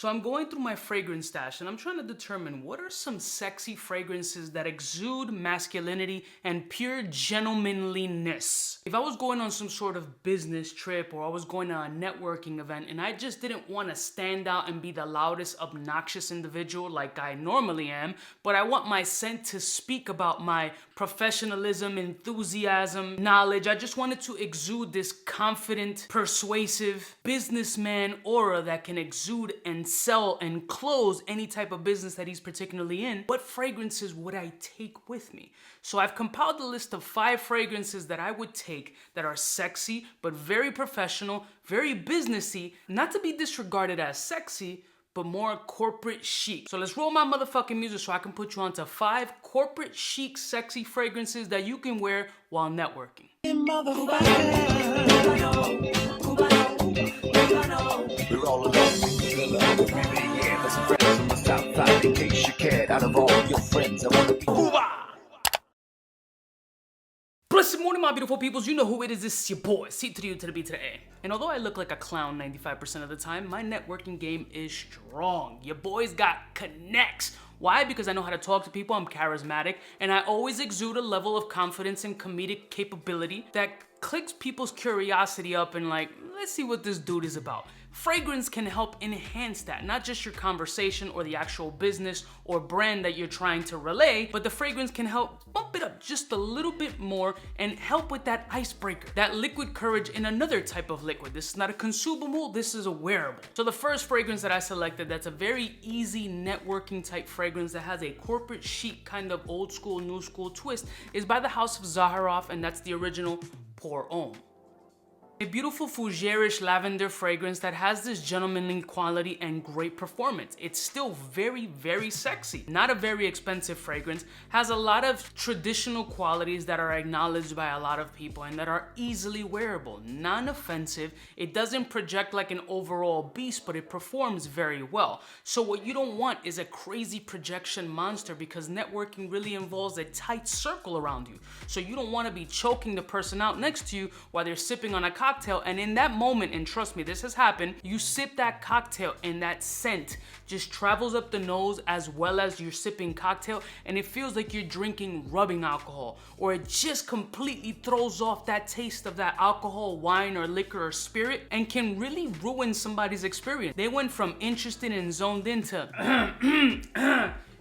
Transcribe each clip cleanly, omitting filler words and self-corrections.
So I'm going through my fragrance stash and I'm trying to determine what are some sexy fragrances that exude masculinity and pure gentlemanliness. If I was going on some sort of business trip or I was going to a networking event and I just didn't want to stand out and be the loudest, obnoxious individual like I normally am, but I want my scent to speak about my professionalism, enthusiasm, knowledge. I just wanted to exude this confident, persuasive businessman aura that can exude and sell and close any type of business that he's particularly in. What fragrances would I take with me? So I've compiled a list of 5 fragrances that I would take that are sexy, but very professional, very businessy, not to be disregarded as sexy, but more corporate chic. So let's roll my motherfucking music so I can put you onto 5 corporate chic, sexy fragrances that you can wear while networking. We're all alone in the villa. Yeah, there's some friends from the south side. In case you cared, out of all your friends, I want to be Cuba. Blessed morning, my beautiful peoples. You know who it is. This is your boy, C to the U to the B to the A. And although I look like a clown 95% of the time, my networking game is strong. Your boy's got connects. Why? Because I know how to talk to people, I'm charismatic, and I always exude a level of confidence and comedic capability that clicks people's curiosity up and like, let's see what this dude is about. Fragrance can help enhance that, not just your conversation or the actual business or brand that you're trying to relay, but the fragrance can help bump it up just a little bit more and help with that icebreaker, that liquid courage in another type of liquid. This is not a consumable, this is a wearable. So the first fragrance that I selected that's a very easy networking type fragrance that has a corporate chic kind of old school, new school twist is by the house of Zaharoff, and that's the original Pour Homme. A beautiful fougere-ish lavender fragrance that has this gentlemanly quality and great performance. It's still very, very sexy. Not a very expensive fragrance, has a lot of traditional qualities that are acknowledged by a lot of people and that are easily wearable, non-offensive. It doesn't project like an overall beast, but it performs very well. So what you don't want is a crazy projection monster, because networking really involves a tight circle around you. So you don't want to be choking the person out next to you while they're sipping on a cocktail, and in that moment, and trust me, this has happened, you sip that cocktail and that scent just travels up the nose as well as you're sipping cocktail, and it feels like you're drinking rubbing alcohol, or it just completely throws off that taste of that alcohol, wine, or liquor or spirit, and can really ruin somebody's experience. They went from interested and zoned into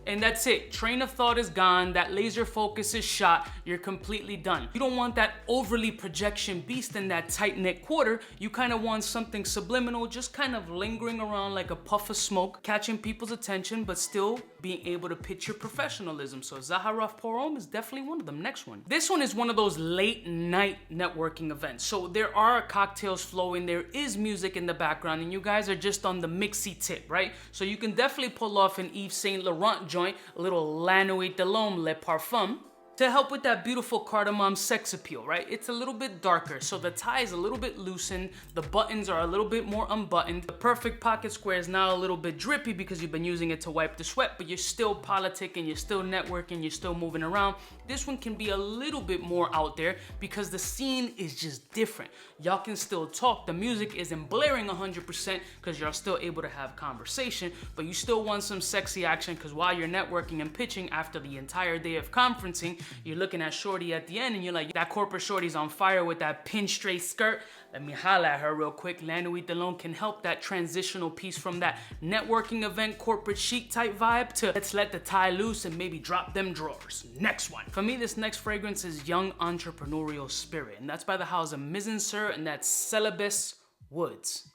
and that's it. Train of thought is gone. That laser focus is shot. You're completely done. You don't want that overly projection beast in that tight-knit quarter. You kind of want something subliminal, just kind of lingering around like a puff of smoke, catching people's attention, but still being able to pitch your professionalism. So Zaharoff Pour Homme is definitely one of them. Next one. This one is one of those late night networking events. So there are cocktails flowing, there is music in the background, and you guys are just on the mixy tip, right? So you can definitely pull off an Yves Saint Laurent joint, a little La Nuit de l'Homme Le Parfum, to help with that beautiful cardamom sex appeal, right? It's a little bit darker, so the tie is a little bit loosened, the buttons are a little bit more unbuttoned, the perfect pocket square is now a little bit drippy because you've been using it to wipe the sweat, but you're still politicking, you're still networking, you're still moving around. This one can be a little bit more out there because the scene is just different. Y'all can still talk, the music isn't blaring 100% because y'all still able to have conversation, but you still want some sexy action, because while you're networking and pitching after the entire day of conferencing, you're looking at shorty at the end and you're like, that corporate shorty's on fire with that pin straight skirt. Let me holla at her real quick. La Nuit de l'Homme can help that transitional piece from that networking event, corporate chic type vibe to let's let the tie loose and maybe drop them drawers. Next one. For me, this next fragrance is young entrepreneurial spirit, and that's by the house of Mizenser, and that's Celebes Woods.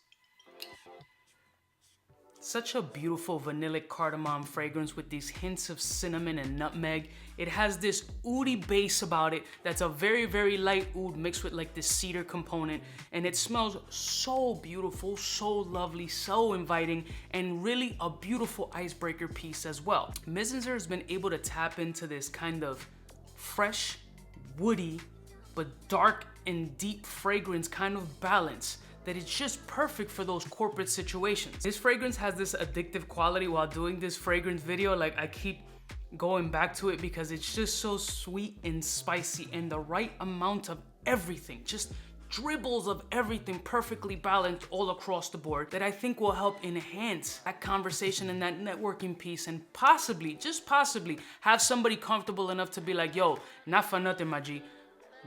Such a beautiful vanillic cardamom fragrance with these hints of cinnamon and nutmeg. It has this oody base about it that's a very, very light oud mixed with like this cedar component, and it smells so beautiful, so lovely, so inviting, and really a beautiful icebreaker piece as well. Mizenser has been able to tap into this kind of fresh, woody, but dark and deep fragrance kind of balance that it's just perfect for those corporate situations. This fragrance has this addictive quality. While doing this fragrance video, like, I keep going back to it because it's just so sweet and spicy and the right amount of everything just dribbles of everything perfectly balanced all across the board that I think will help enhance that conversation and that networking piece, and possibly, just possibly, have somebody comfortable enough to be like, yo, not for nothing, my G,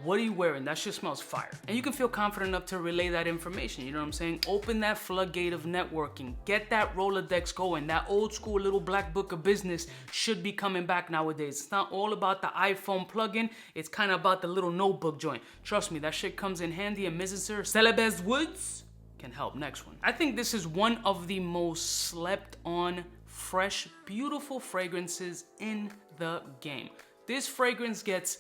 what are you wearing? That shit smells fire. And you can feel confident enough to relay that information, you know what I'm saying? Open that floodgate of networking. Get that Rolodex going. That old school little black book of business should be coming back nowadays. It's not all about the iPhone plugin. It's kind of about the little notebook joint. Trust me, that shit comes in handy, and Mrs. Celebes Woods can help. Next one. I think this is one of the most slept on, fresh, beautiful fragrances in the game. This fragrance gets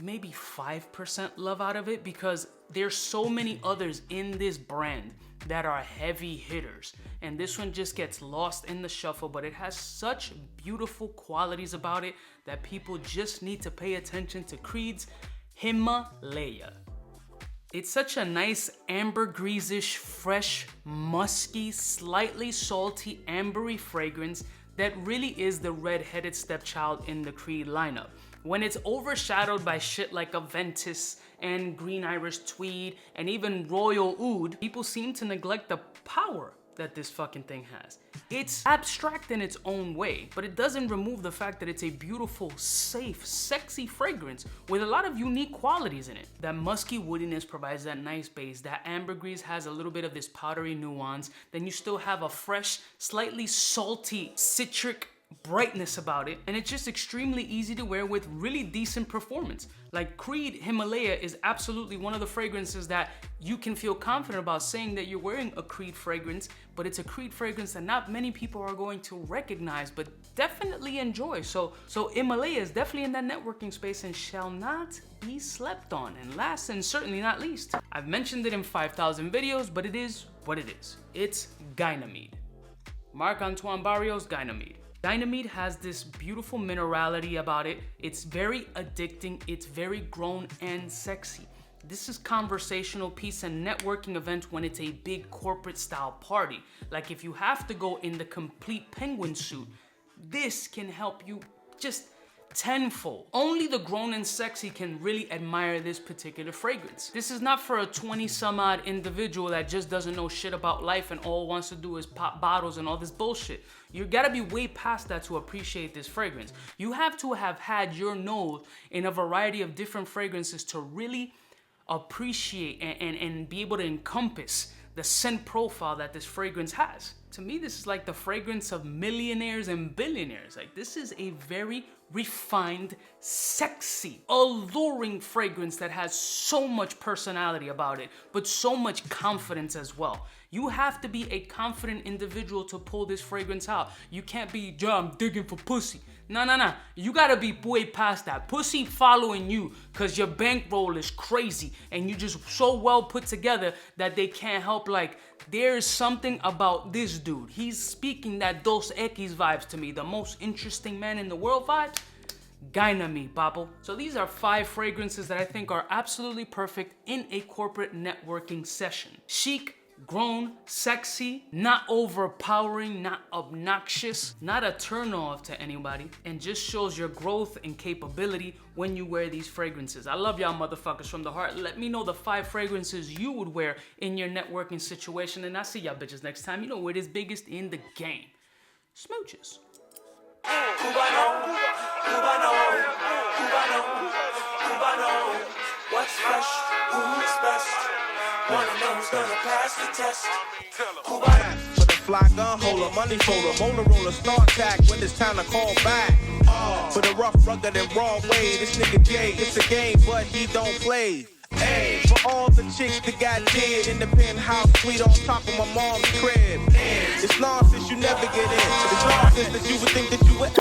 maybe 5% love out of it because there's so many others in this brand that are heavy hitters, and this one just gets lost in the shuffle, but it has such beautiful qualities about it that people just need to pay attention to Creed's Himalaya. It's such a nice ambergris-ish, fresh, musky, slightly salty, ambery fragrance that really is the red-headed stepchild in the Creed lineup. When it's overshadowed by shit like Aventus and Green Irish Tweed and even Royal Oud, people seem to neglect the power that this fucking thing has. It's abstract in its own way, but it doesn't remove the fact that it's a beautiful, safe, sexy fragrance with a lot of unique qualities in it. That musky woodiness provides that nice base. That ambergris has a little bit of this powdery nuance. Then you still have a fresh, slightly salty, citric brightness about it, and it's just extremely easy to wear with really decent performance. Like Creed Himalaya is absolutely one of the fragrances that you can feel confident about saying that you're wearing a Creed fragrance, but it's a Creed fragrance that not many people are going to recognize, but definitely enjoy. So Himalaya is definitely in that networking space and shall not be slept on. And last and certainly not least, I've mentioned it in 5,000 videos, but it is what it is. It's Gynamide. Marc-Antoine Barrios Gynamide. Gynamide has this beautiful minerality about it. It's very addicting. It's very grown and sexy. This is conversational piece and networking event when it's a big corporate style party. Like if you have to go in the complete penguin suit, this can help you just tenfold. Only the grown and sexy can really admire this particular fragrance. This is not for a 20-some-odd individual that just doesn't know shit about life and all wants to do is pop bottles and all this bullshit. You gotta be way past that to appreciate this fragrance. You have to have had your nose in a variety of different fragrances to really appreciate and be able to encompass the scent profile that this fragrance has. To me, this is like the fragrance of millionaires and billionaires. Like, this is a very refined, sexy, alluring fragrance that has so much personality about it, but so much confidence as well. You have to be a confident individual to pull this fragrance out. You can't be, yo, I'm digging for pussy. No. You gotta be way past that. Pussy following you because your bankroll is crazy and you just so well put together that they can't help, like, there's something about this dude. He's speaking that Dos Equis vibes to me, the most interesting man in the world vibes. Gynamide, papo. So these are 5 fragrances that I think are absolutely perfect in a corporate networking session. Chic, grown, sexy, not overpowering, not obnoxious, not a turn-off to anybody, and just shows your growth and capability when you wear these fragrances. I love y'all motherfuckers from the heart. Let me know the 5 fragrances you would wear in your networking situation, and I'll see y'all bitches next time. You know where it is biggest in the game. Smooches. Cubaknow, what's fresh, who's best? One of them's gonna pass the test. Cubaknow. For the fly gun holder, money folder, motor roller, start tack when it's time to call back. For the rough, rugged, and raw way, this nigga Jay, it's a game, but he don't play. Hey, for all the chicks that got dead in the penthouse suite on top of my mom's crib. It's nonsense you never get in. It's nonsense that you would think that you would